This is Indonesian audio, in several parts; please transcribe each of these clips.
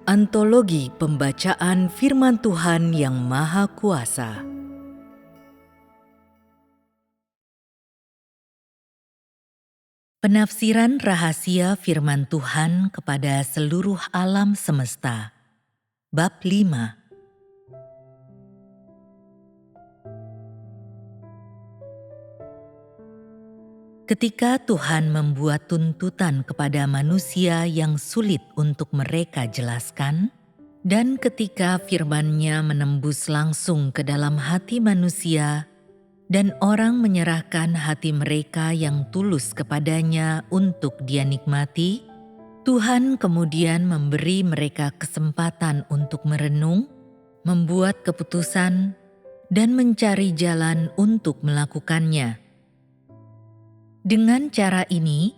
Antologi Pembacaan Firman Tuhan yang Maha Kuasa. Penafsiran rahasia firman Tuhan kepada seluruh alam semesta. Bab 5. Ketika Tuhan membuat tuntutan kepada manusia yang sulit untuk mereka jelaskan, dan ketika firman-Nya menembus langsung ke dalam hati manusia, dan orang menyerahkan hati mereka yang tulus kepadanya untuk Dia nikmati, Tuhan kemudian memberi mereka kesempatan untuk merenung, membuat keputusan, dan mencari jalan untuk melakukannya. Dengan cara ini,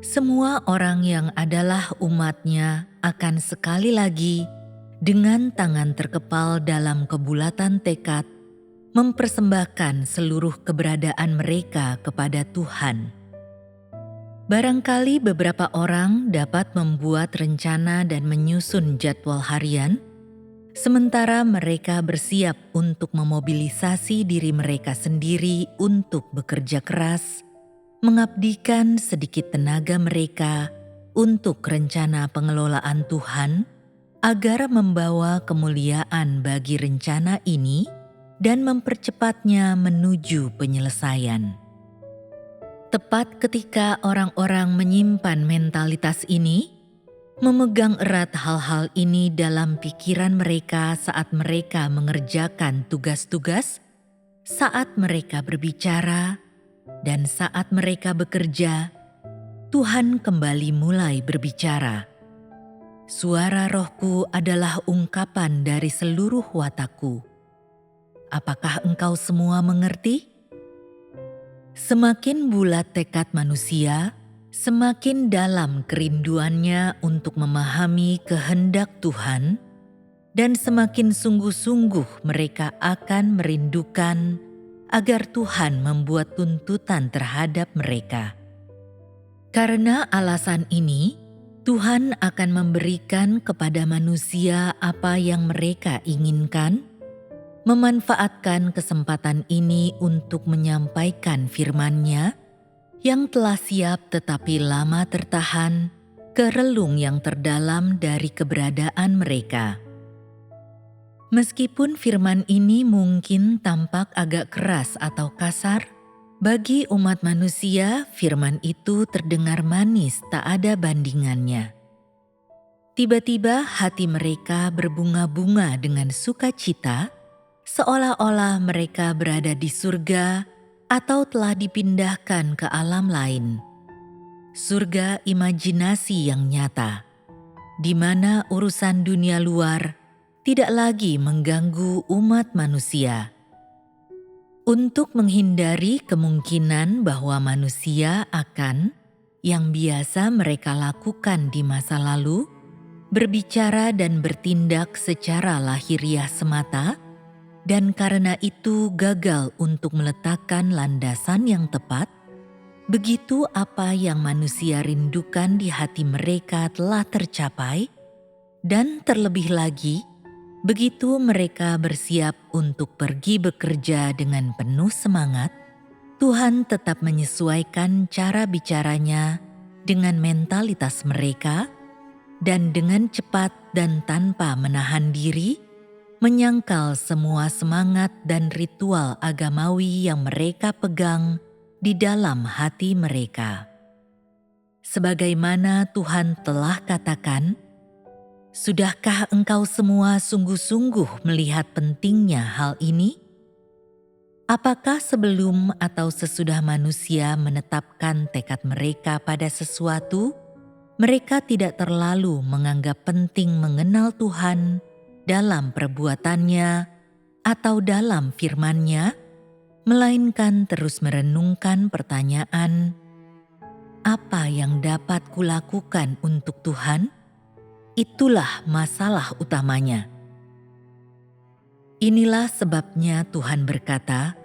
semua orang yang adalah umat-Nya akan sekali lagi dengan tangan terkepal dalam kebulatan tekad mempersembahkan seluruh keberadaan mereka kepada Tuhan. Barangkali beberapa orang dapat membuat rencana dan menyusun jadwal harian, sementara mereka bersiap untuk memobilisasi diri mereka sendiri untuk bekerja keras, mengabdikan sedikit tenaga mereka untuk rencana pengelolaan Tuhan, agar membawa kemuliaan bagi rencana ini dan mempercepatnya menuju penyelesaian. Tepat ketika orang-orang menyimpan mentalitas ini, memegang erat hal-hal ini dalam pikiran mereka saat mereka mengerjakan tugas-tugas, saat mereka berbicara, dan saat mereka bekerja, Tuhan kembali mulai berbicara. Suara Rohku adalah ungkapan dari seluruh watakku. Apakah engkau semua mengerti? Semakin bulat tekad manusia, semakin dalam kerinduannya untuk memahami kehendak Tuhan, dan semakin sungguh-sungguh mereka akan merindukan agar Tuhan membuat tuntutan terhadap mereka. Karena alasan ini, Tuhan akan memberikan kepada manusia apa yang mereka inginkan, memanfaatkan kesempatan ini untuk menyampaikan firman-Nya yang telah siap tetapi lama tertahan ke relung yang terdalam dari keberadaan mereka. Meskipun firman ini mungkin tampak agak keras atau kasar, bagi umat manusia firman itu terdengar manis tak ada bandingannya. Tiba-tiba hati mereka berbunga-bunga dengan sukacita, seolah-olah mereka berada di surga atau telah dipindahkan ke alam lain. Surga imajinasi yang nyata, di mana urusan dunia luar tidak lagi mengganggu umat manusia. Untuk menghindari kemungkinan bahwa manusia akan, yang biasa mereka lakukan di masa lalu, berbicara dan bertindak secara lahiriah semata, dan karena itu gagal untuk meletakkan landasan yang tepat, begitu apa yang manusia rindukan di hati mereka telah tercapai, dan terlebih lagi, begitu mereka bersiap untuk pergi bekerja dengan penuh semangat, Tuhan tetap menyesuaikan cara bicaranya dengan mentalitas mereka, dan dengan cepat dan tanpa menahan diri, menyangkal semua semangat dan ritual agamawi yang mereka pegang di dalam hati mereka. Sebagaimana Tuhan telah katakan, "Sudahkah engkau semua sungguh-sungguh melihat pentingnya hal ini? Apakah sebelum atau sesudah manusia menetapkan tekad mereka pada sesuatu, mereka tidak terlalu menganggap penting mengenal Tuhan dalam perbuatannya atau dalam firman-Nya, melainkan terus merenungkan pertanyaan, apa yang dapat kulakukan untuk Tuhan? Itulah masalah utamanya." Inilah sebabnya Tuhan berkata,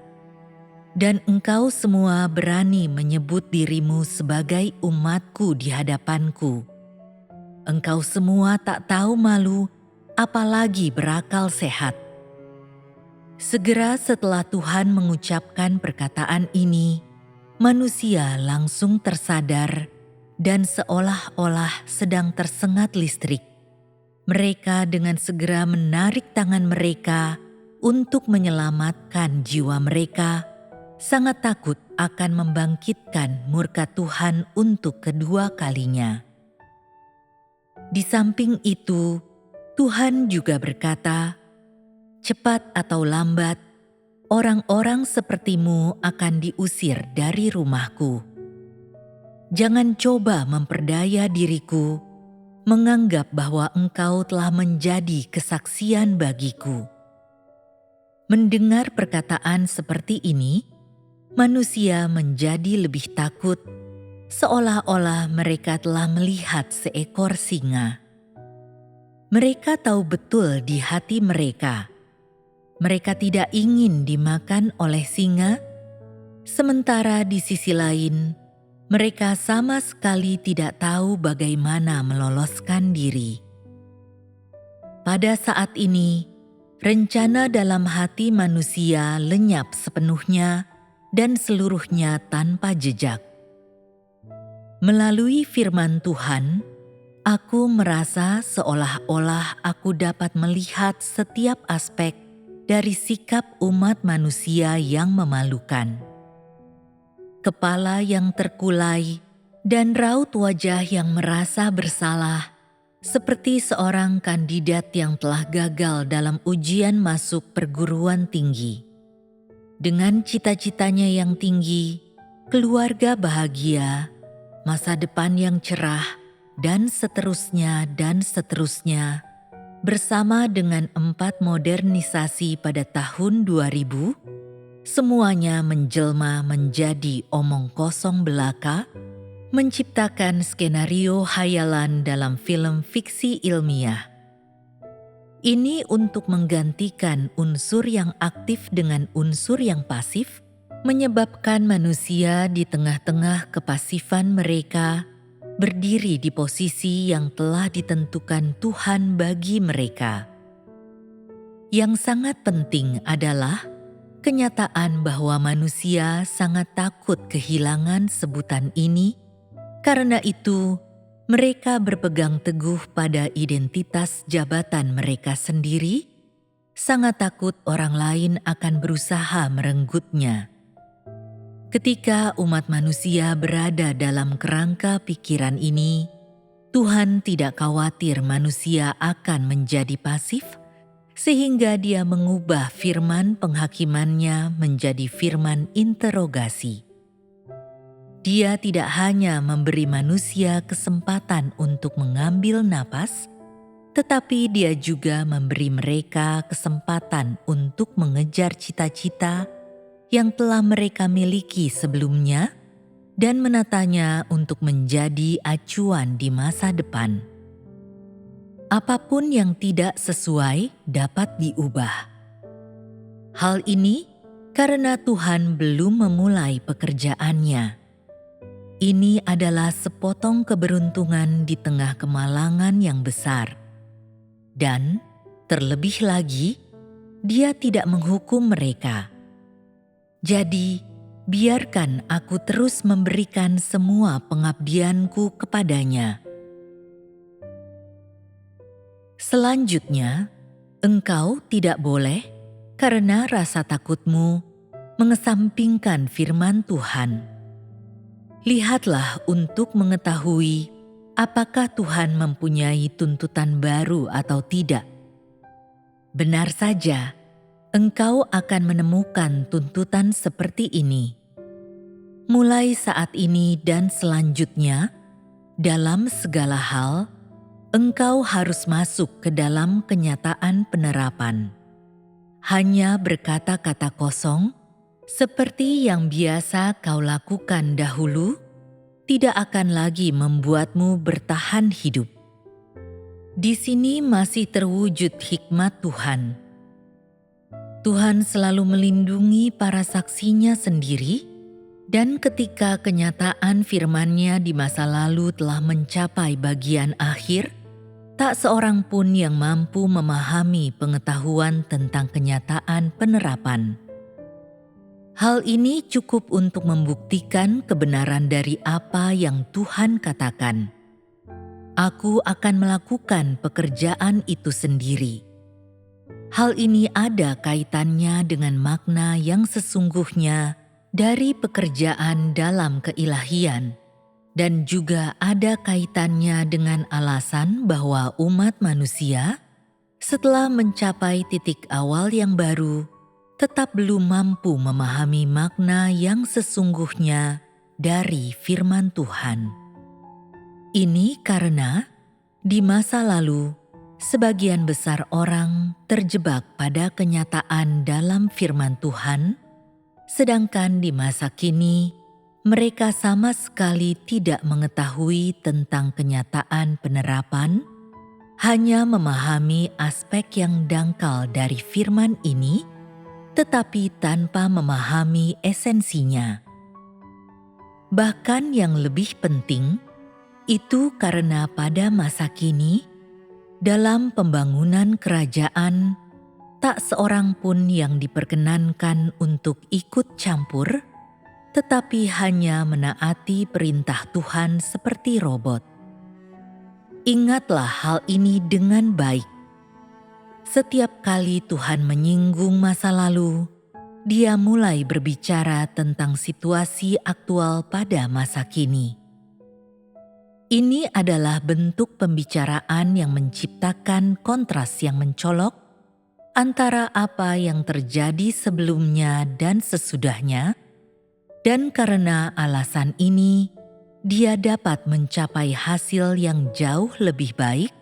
"Dan engkau semua berani menyebut dirimu sebagai umatku di hadapanku. Engkau semua tak tahu malu, apalagi berakal sehat." Segera setelah Tuhan mengucapkan perkataan ini, manusia langsung tersadar dan seolah-olah sedang tersengat listrik. Mereka dengan segera menarik tangan mereka untuk menyelamatkan jiwa mereka, sangat takut akan membangkitkan murka Tuhan untuk kedua kalinya. Di samping itu, Tuhan juga berkata, "Cepat atau lambat, orang-orang sepertimu akan diusir dari rumahku. Jangan coba memperdaya diriku, menganggap bahwa engkau telah menjadi kesaksian bagiku." Mendengar perkataan seperti ini, manusia menjadi lebih takut, seolah-olah mereka telah melihat seekor singa. Mereka tahu betul di hati mereka, mereka tidak ingin dimakan oleh singa, sementara di sisi lain, mereka sama sekali tidak tahu bagaimana meloloskan diri. Pada saat ini, rencana dalam hati manusia lenyap sepenuhnya dan seluruhnya tanpa jejak. Melalui firman Tuhan, aku merasa seolah-olah aku dapat melihat setiap aspek dari sikap umat manusia yang memalukan. Kepala yang terkulai dan raut wajah yang merasa bersalah, seperti seorang kandidat yang telah gagal dalam ujian masuk perguruan tinggi. Dengan cita-citanya yang tinggi, keluarga bahagia, masa depan yang cerah, dan seterusnya, bersama dengan 4 modernisasi pada tahun 2000, semuanya menjelma menjadi omong kosong belaka, menciptakan skenario hayalan dalam film fiksi ilmiah. Ini untuk menggantikan unsur yang aktif dengan unsur yang pasif, menyebabkan manusia di tengah-tengah kepasifan mereka berdiri di posisi yang telah ditentukan Tuhan bagi mereka. Yang sangat penting adalah kenyataan bahwa manusia sangat takut kehilangan sebutan ini. Karena itu, mereka berpegang teguh pada identitas jabatan mereka sendiri, sangat takut orang lain akan berusaha merenggutnya. Ketika umat manusia berada dalam kerangka pikiran ini, Tuhan tidak khawatir manusia akan menjadi pasif, sehingga Dia mengubah firman penghakimannya menjadi firman interogasi. Dia tidak hanya memberi manusia kesempatan untuk mengambil napas, tetapi Dia juga memberi mereka kesempatan untuk mengejar cita-cita yang telah mereka miliki sebelumnya dan menatanya untuk menjadi acuan di masa depan. Apapun yang tidak sesuai dapat diubah. Hal ini karena Tuhan belum memulai pekerjaannya. Ini adalah sepotong keberuntungan di tengah kemalangan yang besar. Dan, terlebih lagi, Dia tidak menghukum mereka. Jadi, biarkan aku terus memberikan semua pengabdianku kepadanya. Selanjutnya, engkau tidak boleh, karena rasa takutmu, mengesampingkan firman Tuhan. Lihatlah untuk mengetahui apakah Tuhan mempunyai tuntutan baru atau tidak. Benar saja, engkau akan menemukan tuntutan seperti ini. Mulai saat ini dan selanjutnya, dalam segala hal, engkau harus masuk ke dalam kenyataan penerapan. Hanya berkata-kata kosong, seperti yang biasa kau lakukan dahulu, tidak akan lagi membuatmu bertahan hidup. Di sini masih terwujud hikmat Tuhan. Tuhan selalu melindungi para saksinya sendiri Dan ketika kenyataan firman-Nya di masa lalu telah mencapai bagian akhir, tak seorang pun yang mampu memahami pengetahuan tentang kenyataan penerapan. Hal ini cukup untuk membuktikan kebenaran dari apa yang Tuhan katakan. Aku akan melakukan pekerjaan itu sendiri. Hal ini ada kaitannya dengan makna yang sesungguhnya dari pekerjaan dalam keilahian, dan juga ada kaitannya dengan alasan bahwa umat manusia setelah mencapai titik awal yang baru tetap belum mampu memahami makna yang sesungguhnya dari firman Tuhan. Ini karena di masa lalu sebagian besar orang terjebak pada kenyataan dalam firman Tuhan, sedangkan di masa kini mereka sama sekali tidak mengetahui tentang kenyataan penerapan, hanya memahami aspek yang dangkal dari firman ini, tetapi tanpa memahami esensinya. Bahkan yang lebih penting, itu karena pada masa kini, dalam pembangunan kerajaan, tak seorang pun yang diperkenankan untuk ikut campur, tetapi hanya menaati perintah Tuhan seperti robot. Ingatlah hal ini dengan baik. Setiap kali Tuhan menyinggung masa lalu, Dia mulai berbicara tentang situasi aktual pada masa kini. Ini adalah bentuk pembicaraan yang menciptakan kontras yang mencolok antara apa yang terjadi sebelumnya dan sesudahnya, dan karena alasan ini, Dia dapat mencapai hasil yang jauh lebih baik,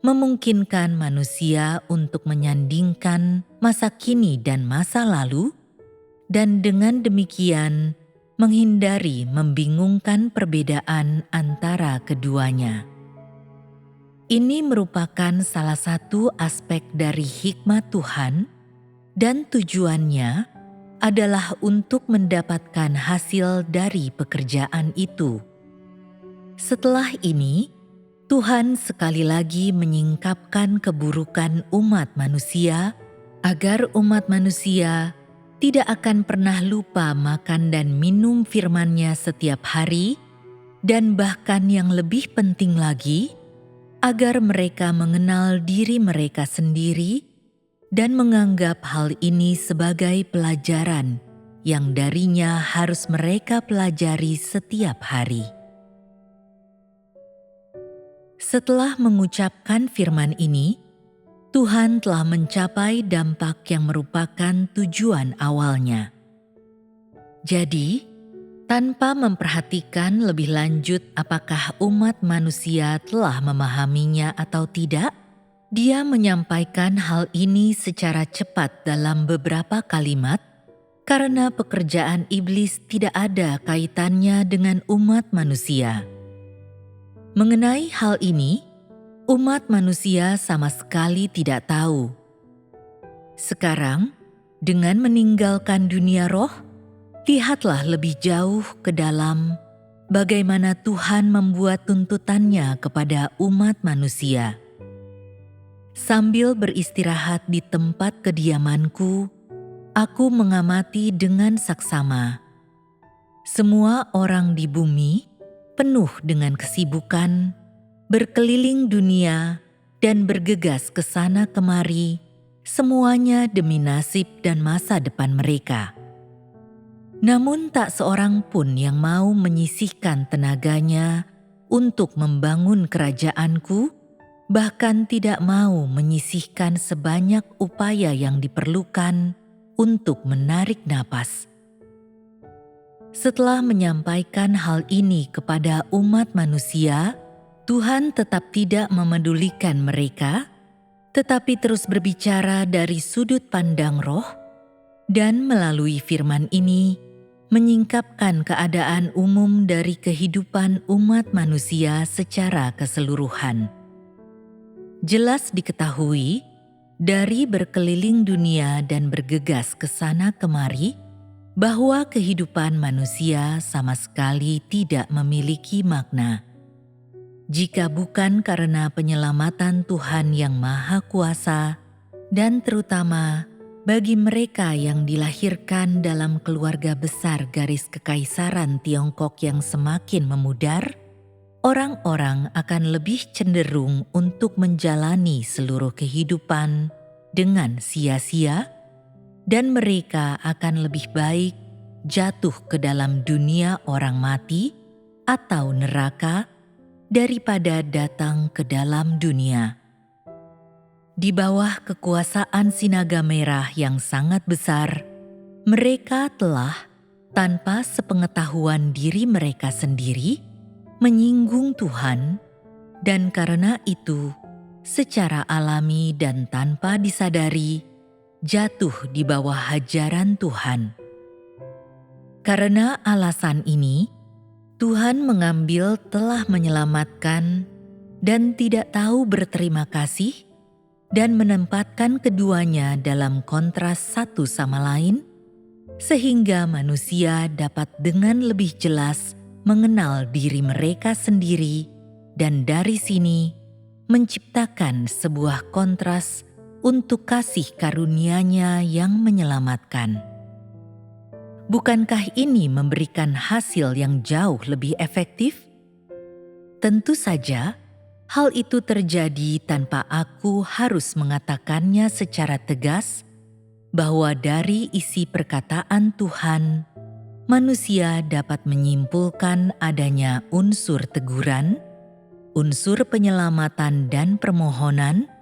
memungkinkan manusia untuk menyandingkan masa kini dan masa lalu, dan dengan demikian menghindari membingungkan perbedaan antara keduanya. Ini merupakan salah satu aspek dari hikmat Tuhan, dan tujuannya adalah untuk mendapatkan hasil dari pekerjaan itu. Setelah ini, Tuhan sekali lagi menyingkapkan keburukan umat manusia, agar umat manusia tidak akan pernah lupa makan dan minum firman-Nya setiap hari, dan bahkan yang lebih penting lagi, agar mereka mengenal diri mereka sendiri dan menganggap hal ini sebagai pelajaran yang darinya harus mereka pelajari setiap hari. Setelah mengucapkan firman ini, Tuhan telah mencapai dampak yang merupakan tujuan awalnya. Jadi, tanpa memperhatikan lebih lanjut apakah umat manusia telah memahaminya atau tidak, Dia menyampaikan hal ini secara cepat dalam beberapa kalimat, karena pekerjaan iblis tidak ada kaitannya dengan umat manusia. Mengenai hal ini, umat manusia sama sekali tidak tahu. Sekarang, dengan meninggalkan dunia roh, lihatlah lebih jauh ke dalam bagaimana Tuhan membuat tuntutannya kepada umat manusia. Sambil beristirahat di tempat kediamanku, aku mengamati dengan saksama. Semua orang di bumi penuh dengan kesibukan, berkeliling dunia dan bergegas ke sana kemari, semuanya demi nasib dan masa depan mereka. Namun tak seorang pun yang mau menyisihkan tenaganya untuk membangun kerajaanku, bahkan tidak mau menyisihkan sebanyak upaya yang diperlukan untuk menarik napas. Setelah menyampaikan hal ini kepada umat manusia, Tuhan tetap tidak memedulikan mereka, tetapi terus berbicara dari sudut pandang roh, dan melalui firman ini menyingkapkan keadaan umum dari kehidupan umat manusia secara keseluruhan. Jelas diketahui, dari berkeliling dunia dan bergegas ke sana kemari, bahwa kehidupan manusia sama sekali tidak memiliki makna jika bukan karena penyelamatan Tuhan yang Maha Kuasa, dan terutama bagi mereka yang dilahirkan dalam keluarga besar garis kekaisaran Tiongkok yang semakin memudar, orang-orang akan lebih cenderung untuk menjalani seluruh kehidupan dengan sia-sia, dan mereka akan lebih baik jatuh ke dalam dunia orang mati atau neraka daripada datang ke dalam dunia. Di bawah kekuasaan Sinaga Merah yang sangat besar, mereka telah, tanpa sepengetahuan diri mereka sendiri, menyinggung Tuhan, dan karena itu, secara alami dan tanpa disadari, jatuh di bawah hajaran Tuhan. Karena alasan ini, Tuhan mengambil telah menyelamatkan dan tidak tahu berterima kasih dan menempatkan keduanya dalam kontras satu sama lain, sehingga manusia dapat dengan lebih jelas mengenal diri mereka sendiri dan dari sini menciptakan sebuah kontras untuk kasih karunia-Nya yang menyelamatkan. Bukankah ini memberikan hasil yang jauh lebih efektif? Tentu saja, hal itu terjadi tanpa aku harus mengatakannya secara tegas bahwa dari isi perkataan Tuhan, manusia dapat menyimpulkan adanya unsur teguran, unsur penyelamatan dan permohonan,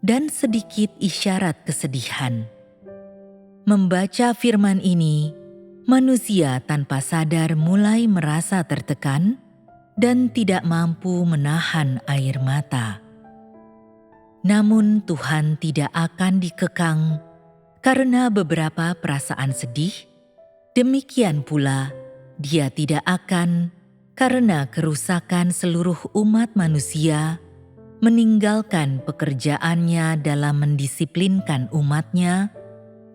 dan sedikit isyarat kesedihan. Membaca firman ini, manusia tanpa sadar mulai merasa tertekan dan tidak mampu menahan air mata. Namun Tuhan tidak akan dikekang karena beberapa perasaan sedih, demikian pula Dia tidak akan karena kerusakan seluruh umat manusia meninggalkan pekerjaannya dalam mendisiplinkan umatnya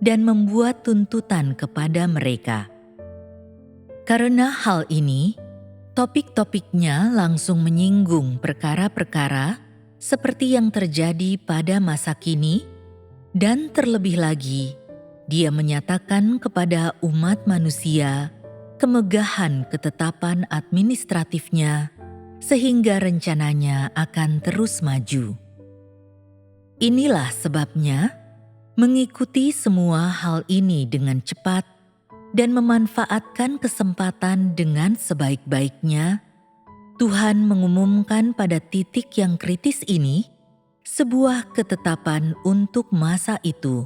dan membuat tuntutan kepada mereka. Karena hal ini, topik-topiknya langsung menyinggung perkara-perkara seperti yang terjadi pada masa kini, dan terlebih lagi, Dia menyatakan kepada umat manusia kemegahan ketetapan administratifnya sehingga rencananya akan terus maju. Inilah sebabnya, mengikuti semua hal ini dengan cepat dan memanfaatkan kesempatan dengan sebaik-baiknya, Tuhan mengumumkan pada titik yang kritis ini sebuah ketetapan untuk masa itu.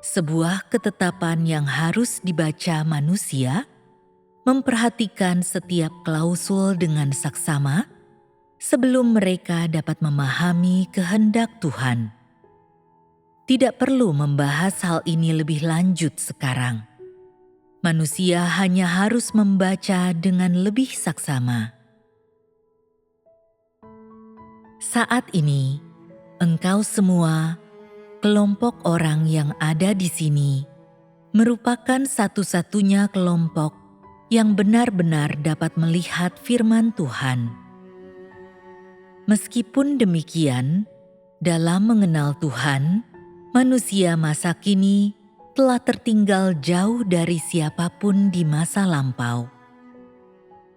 Sebuah ketetapan yang harus dibaca manusia, memperhatikan setiap klausul dengan saksama sebelum mereka dapat memahami kehendak Tuhan. Tidak perlu membahas hal ini lebih lanjut sekarang. Manusia hanya harus membaca dengan lebih saksama. Saat ini, engkau semua, kelompok orang yang ada di sini, merupakan satu-satunya kelompok yang benar-benar dapat melihat firman Tuhan. Meskipun demikian, dalam mengenal Tuhan, manusia masa kini telah tertinggal jauh dari siapapun di masa lampau.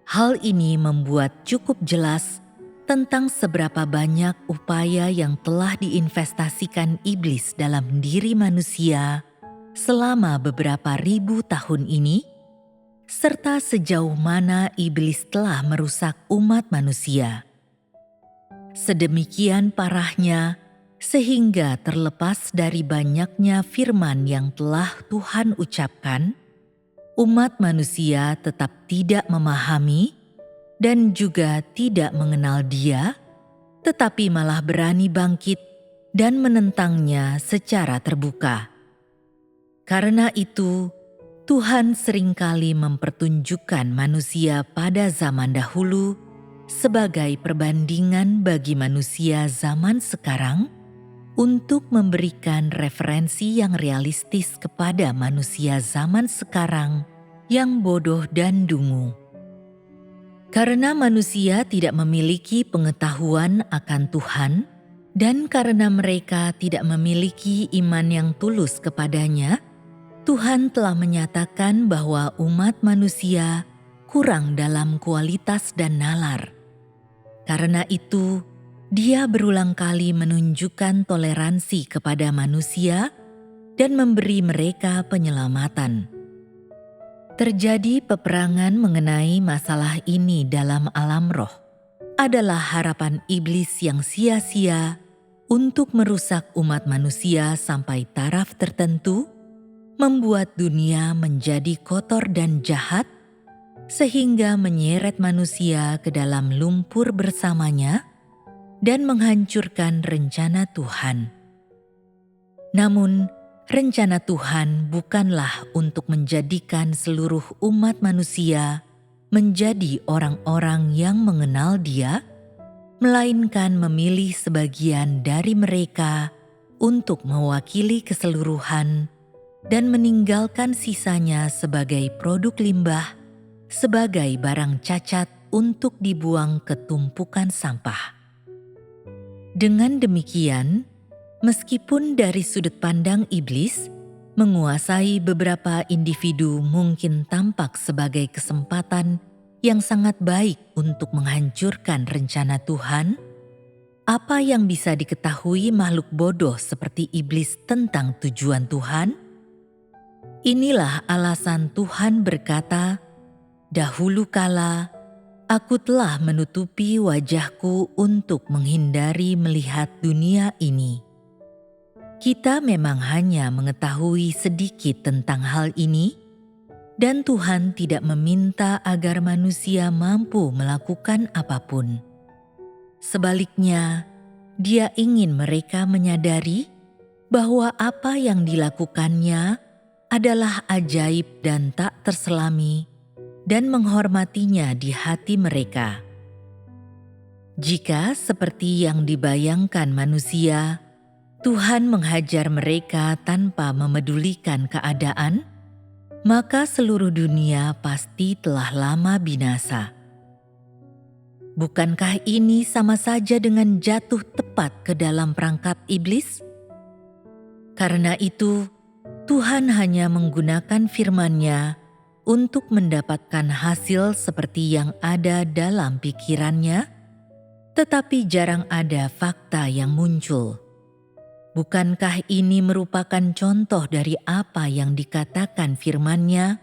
Hal ini membuat cukup jelas tentang seberapa banyak upaya yang telah diinvestasikan iblis dalam diri manusia selama beberapa ribu tahun ini, serta sejauh mana iblis telah merusak umat manusia. Sedemikian parahnya, sehingga terlepas dari banyaknya firman yang telah Tuhan ucapkan, umat manusia tetap tidak memahami dan juga tidak mengenal Dia, tetapi malah berani bangkit dan menentangnya secara terbuka. Karena itu, Tuhan seringkali mempertunjukkan manusia pada zaman dahulu sebagai perbandingan bagi manusia zaman sekarang, untuk memberikan referensi yang realistis kepada manusia zaman sekarang yang bodoh dan dungu. Karena manusia tidak memiliki pengetahuan akan Tuhan, dan karena mereka tidak memiliki iman yang tulus kepadanya, Tuhan telah menyatakan bahwa umat manusia kurang dalam kualitas dan nalar. Karena itu, Dia berulang kali menunjukkan toleransi kepada manusia dan memberi mereka penyelamatan. Terjadi peperangan mengenai masalah ini dalam alam roh adalah harapan iblis yang sia-sia untuk merusak umat manusia sampai taraf tertentu, membuat dunia menjadi kotor dan jahat, sehingga menyeret manusia ke dalam lumpur bersamanya dan menghancurkan rencana Tuhan. Namun, rencana Tuhan bukanlah untuk menjadikan seluruh umat manusia menjadi orang-orang yang mengenal Dia, melainkan memilih sebagian dari mereka untuk mewakili keseluruhan dan meninggalkan sisanya sebagai produk limbah, sebagai barang cacat untuk dibuang ke tumpukan sampah. Dengan demikian, meskipun dari sudut pandang iblis, menguasai beberapa individu mungkin tampak sebagai kesempatan yang sangat baik untuk menghancurkan rencana Tuhan, apa yang bisa diketahui makhluk bodoh seperti iblis tentang tujuan Tuhan? Inilah alasan Tuhan berkata, "Dahulu kala, Aku telah menutupi wajahku untuk menghindari melihat dunia ini." Kita memang hanya mengetahui sedikit tentang hal ini, dan Tuhan tidak meminta agar manusia mampu melakukan apapun. Sebaliknya, Dia ingin mereka menyadari bahwa apa yang dilakukannya adalah ajaib dan tak terselami, dan menghormatinya di hati mereka. Jika seperti yang dibayangkan manusia, Tuhan menghajar mereka tanpa memedulikan keadaan, maka seluruh dunia pasti telah lama binasa. Bukankah ini sama saja dengan jatuh tepat ke dalam perangkap iblis? Karena itu, Tuhan hanya menggunakan firman-Nya untuk mendapatkan hasil seperti yang ada dalam pikirannya, tetapi jarang ada fakta yang muncul. Bukankah ini merupakan contoh dari apa yang dikatakan firman-Nya?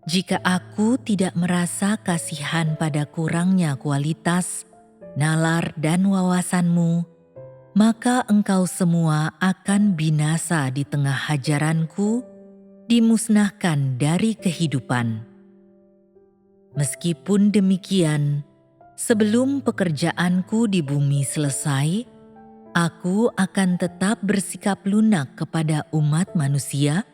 Jika aku tidak merasa kasihan pada kurangnya kualitas, nalar dan wawasanmu, maka engkau semua akan binasa di tengah hajaranku, dimusnahkan dari kehidupan. Meskipun demikian, sebelum pekerjaanku di bumi selesai, aku akan tetap bersikap lunak kepada umat manusia